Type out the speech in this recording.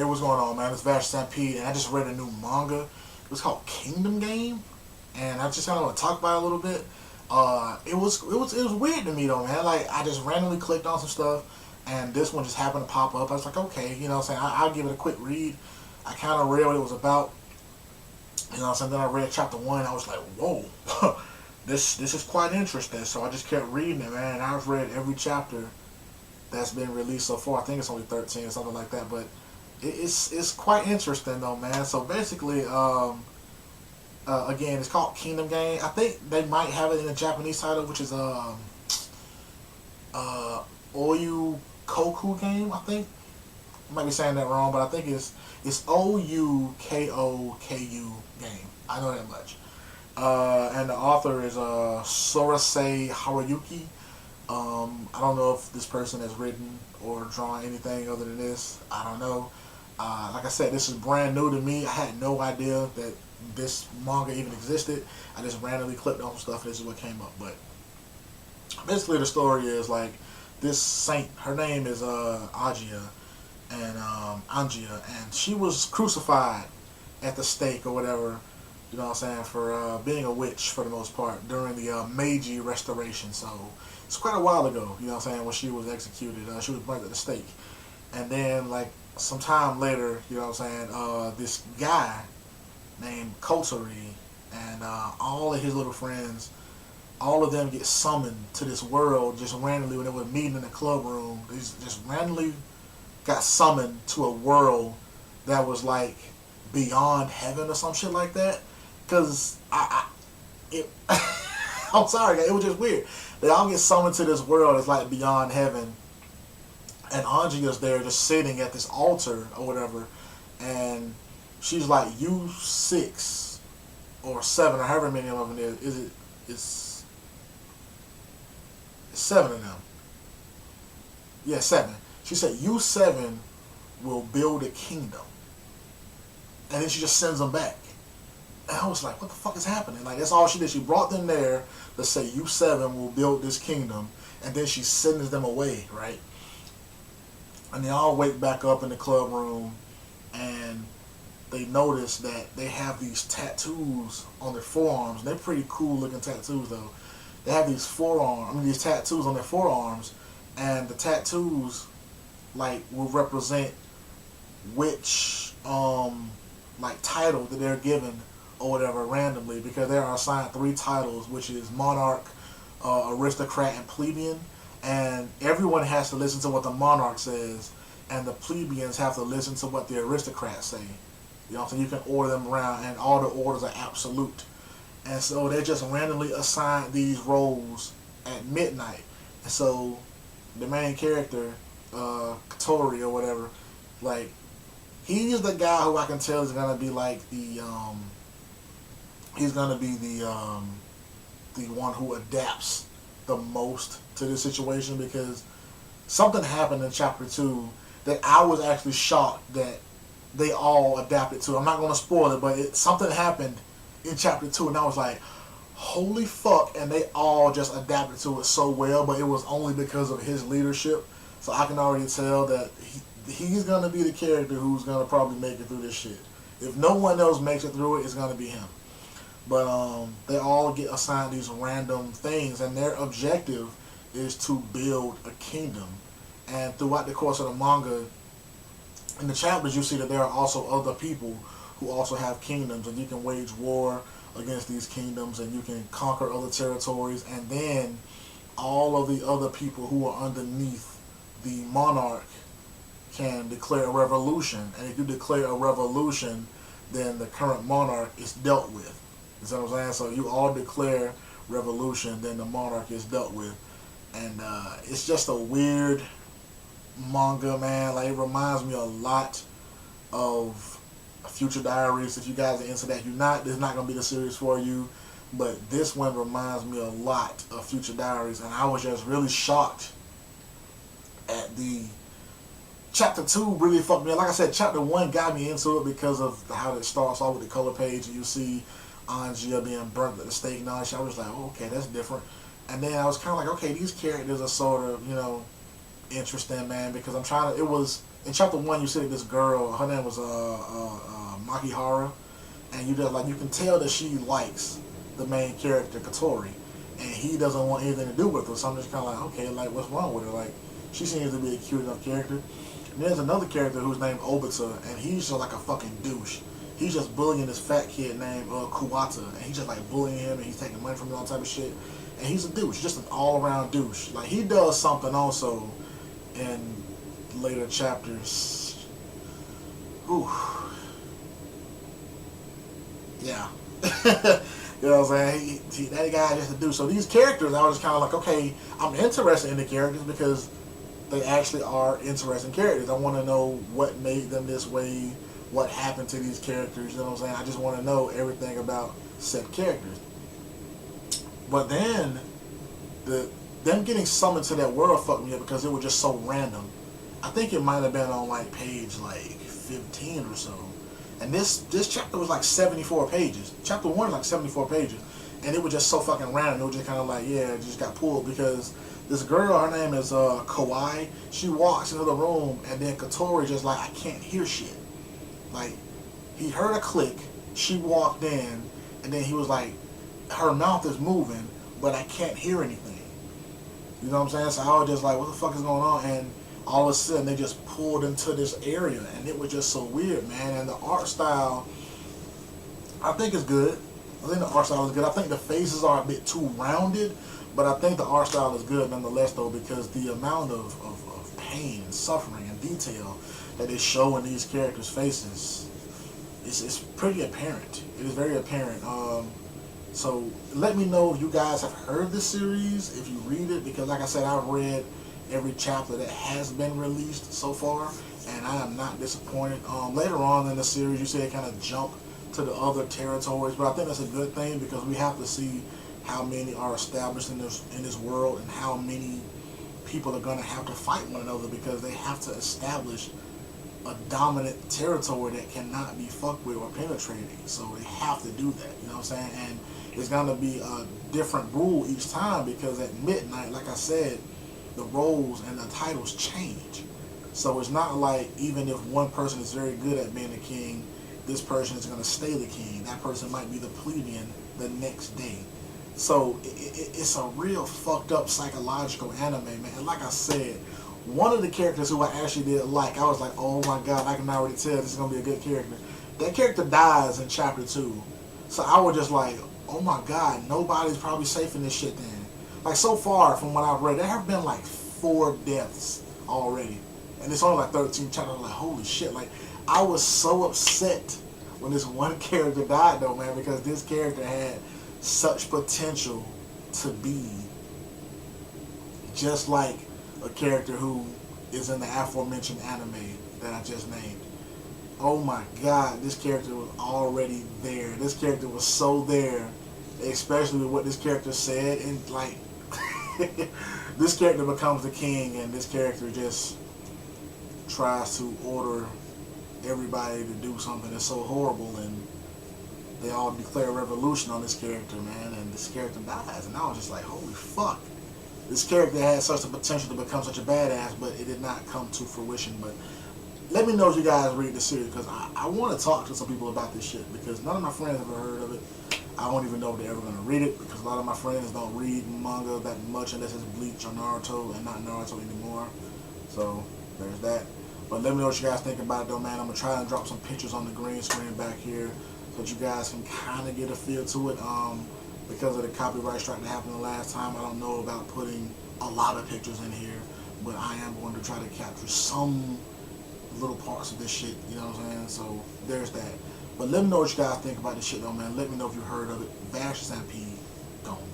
Hey, what's going on, man? It's Vash Stampede, and I just read a new manga. It was called Kingdom Game, and I just kind of want to talk about it a little bit. It was weird to me though, man. Like I just randomly clicked on some stuff, and this one just happened to pop up. I was like, okay, you know, what I'm saying I'll give it a quick read. I kind of read what it was about, you know, what I'm saying. Then I read chapter one. I was like, whoa, this is quite interesting. So I just kept reading it, man. And I've read every chapter that's been released so far. I think it's only 13 or something like that, but it's quite interesting though, man. So basically, again, it's called Kingdom Game. I think they might have it in the Japanese title, which is Oukoku game. I think I might be saying that wrong, but I think it's Oukoku game. I know that much. And the author is Sorase Haruyuki. I don't know if this person has written or drawn anything other than this. I don't know. Like I said, this is brand new to me. I had no idea that this manga even existed. I just randomly clicked on stuff and this is what came up. But basically the story is like this saint, her name is Angia, and she was crucified at the stake or whatever, you know what I'm saying, for being a witch for the most part during the Meiji Restoration. So it's quite a while ago, you know what I'm saying, when she was executed. She was burnt at the stake. And then, like, some time later, you know what I'm saying, this guy named Katori and all of his little friends, all of them get summoned to this world just randomly when they were meeting in the club room. They just randomly got summoned to a world that was like beyond heaven or some shit like that. Cause I'm sorry, it was just weird. They all get summoned to this world that's like beyond heaven, and Angia's there just sitting at this altar or whatever, and she's like, "You 6 or 7 or however many of them there is it? It's 7 of them. Yeah, 7." She said, "You 7 will build a kingdom," and then she just sends them back. And I was like, what the fuck is happening? Like, that's all she did. She brought them there to say, "You 7 will build this kingdom," and then she sends them away, right? And they all wake back up in the club room, and they notice that they have these tattoos on their forearms. They're pretty cool looking tattoos, though. They have these tattoos on their forearms, and the tattoos, like, will represent which, like, title that they're given or whatever randomly, because they are assigned 3 titles, which is Monarch, Aristocrat, and Plebeian, and everyone has to listen to what the Monarch says, and the Plebeians have to listen to what the Aristocrats say. You know what I'm saying? You can order them around, and all the orders are absolute. And so they just randomly assign these roles at midnight. And so the main character, Katori or whatever, like, he's the guy who I can tell is gonna be like he's gonna be the one who adapts the most to this situation, because something happened in chapter 2 that I was actually shocked that they all adapted to. I'm not gonna spoil it, but something happened in chapter 2 and I was like, holy fuck, and they all just adapted to it so well, but it was only because of his leadership. So I can already tell that he's gonna be the character who's gonna probably make it through this shit. If no one else makes it through it, it's gonna be him. But they all get assigned these random things, and their objective is to build a kingdom. And throughout the course of the manga, in the chapters, you see that there are also other people who also have kingdoms, and you can wage war against these kingdoms, and you can conquer other territories, and then all of the other people who are underneath the monarch can declare a revolution. And if you declare a revolution, then the current monarch is dealt with. You see what I'm saying? So you all declare revolution, then the monarch is dealt with. And it's just a weird manga, man. Like, it reminds me a lot of Future Diaries. If you guys are into that, you're not, this is not going to be the series for you. But this one reminds me a lot of Future Diaries. And I was just really shocked at the chapter 2 really fucked me up. Like I said, chapter 1 got me into it because of how it starts off with the color page, and you see Angia being burnt at the stake and all that shit. I was like, oh, okay, that's different. And then I was kind of like, okay, these characters are sort of, you know, interesting, man, because I'm trying to, it was in chapter 1 you see this girl, her name was Makihara, and you just like you can tell that she likes the main character Katori, and he doesn't want anything to do with her. So I'm just kind of like, okay, like what's wrong with her? Like she seems to be a cute enough character. And there's another character who's named Obita, and he's just like a fucking douche. He's just bullying this fat kid named Kuwata, and he's just like bullying him, and he's taking money from him, all type of shit. And he's a douche, just an all-around douche. Like he does something also in later chapters. Ooh. Yeah. You know what I'm saying? That guy just a douche. So these characters, I was just kind of like, okay, I'm interested in the characters because they actually are interesting characters. I want to know what made them this way, what happened to these characters, you know what I'm saying? I just want to know everything about said characters. But then, them getting summoned to that world fucked me up because it was just so random. I think it might have been on like page like 15 or so. And this chapter was like 74 pages. Chapter 1 is like 74 pages. And it was just so fucking random. It was just kind of like, yeah, it just got pulled because this girl, her name is Kawaii. She walks into the room and then Katori just like, I can't hear shit. Like, he heard a click, she walked in, and then he was like, her mouth is moving, but I can't hear anything. You know what I'm saying? So I was just like, what the fuck is going on? And all of a sudden, they just pulled into this area, and it was just so weird, man. And the art style, I think is good. I think the art style is good. I think the faces are a bit too rounded, but I think the art style is good nonetheless, though, because the amount of pain and suffering and detail that they show in these characters' faces is pretty apparent. It is very apparent. So let me know if you guys have heard this series, if you read it, because like I said, I've read every chapter that has been released so far, and I am not disappointed. Later on in the series, you see it kind of jump to the other territories, but I think that's a good thing because we have to see how many are established in this world and how many people are going to have to fight one another because they have to establish a dominant territory that cannot be fucked with or penetrated. So they have to do that, you know what I'm saying? And it's going to be a different rule each time because at midnight, like I said, the roles and the titles change. So it's not like even if one person is very good at being a king, this person is going to stay the king. That person might be the plebeian the next day. So it's a real fucked up psychological anime, man. And like I said, one of the characters who I actually did like, I was like, oh my god, I can already tell this is going to be a good character. That character dies in chapter 2. So I was just like, oh my god, nobody's probably safe in this shit then. Like so far from what I've read, there have been like 4 deaths already. And it's only like 13 chapters. I'm like, holy shit. Like, I was so upset when this one character died though, man, because this character had such potential to be just like a character who is in the aforementioned anime that I just named. Oh my god, this character was already there. This character was so there, especially with what this character said, and like this character becomes the king and this character just tries to order everybody to do something that's so horrible, and they all declare a revolution on this character, man, and this character dies. And I was just like, holy fuck. This character had such a potential to become such a badass, but it did not come to fruition. But let me know if you guys read the series, because I want to talk to some people about this shit, because none of my friends have ever heard of it. I don't even know if they're ever going to read it, because a lot of my friends don't read manga that much unless it's Bleach or Naruto, and not Naruto anymore. So there's that. But let me know what you guys think about it though, man. I'm going to try and drop some pictures on the green screen back here so that you guys can kind of get a feel to it. Because of the copyright strike that happened the last time, I don't know about putting a lot of pictures in here, but I am going to try to capture some little parts of this shit, you know what I'm saying? So there's that. But let me know what you guys think about this shit though, man. Let me know if you heard of it. Vash SMP, gone.